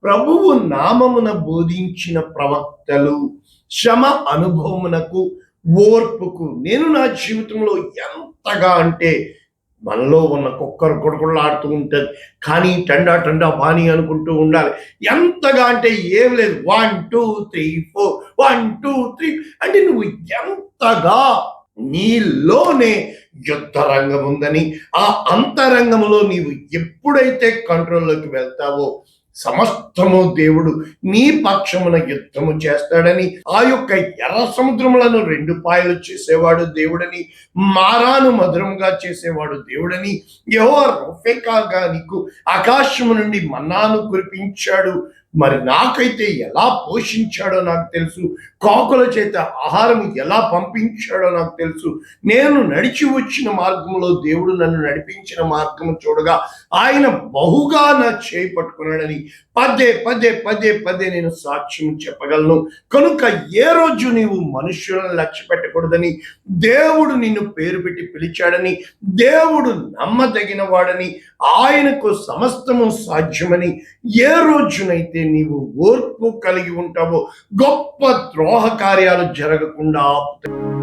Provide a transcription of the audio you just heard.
ప్రభువు నామమున బోధించిన ప్రవక్తలు శ్రమ అనుభవమునకు ఓర్పుకు నేను నా జీవితంలో ఎంతగా అంటే మనలో ఉన్న కుక్కర్ కొడుకులాడుతూ ఉంటుంది కానీ టండా టండా బాణి అనుకుంటూ ఉండాలి. ఎంతగా అంటే ఏం లేదు, 1 2 3 4 1 2 3 అంటే నువ్వు ఎంతగా నీలోనే యుద్ధ రంగం ఉందని, ఆ అంతరంగంలో నీవు ఎప్పుడైతే కంట్రోల్లోకి వెళ్తావో సమస్తము దేవుడు నీ పక్షమున యుద్ధము చేస్తాడని, ఆ యొక్క ఎర్ర సముద్రములను 2 పాయలు చేసేవాడు దేవుడని, మారాను మధురముగా చేసేవాడు దేవుడని, యెహోవా రొఫెకాగా నీకు ఆకాశము నుండి మన్నాను కురిపించాడు. మరి నాకైతే ఎలా పోషించాడో నాకు తెలుసు, కాకుల చేత ఆహారం ఎలా పంపించాడో నాకు తెలుసు. నేను నడిచి వచ్చిన మార్గంలో దేవుడు నన్ను నడిపించిన మార్గము చూడగా ఆయన బహుగా నా చేయి పట్టుకున్నాడని పదే పదే పదే పదే నేను సాక్ష్యం చెప్పగలను. కనుక ఏ రోజు నీవు మనుషులను లక్ష్య పెట్టకూడదని, దేవుడు నిన్ను పేరు పెట్టి పిలిచాడని, దేవుడు నమ్మదగిన వాడని, ఆయనకు సమస్తము సాధ్యమని ఏ రోజునైతే నీవు ఓర్పు కలిగి ఉంటావో గొప్ప ద్రోహ కార్యాలు జరగకుండా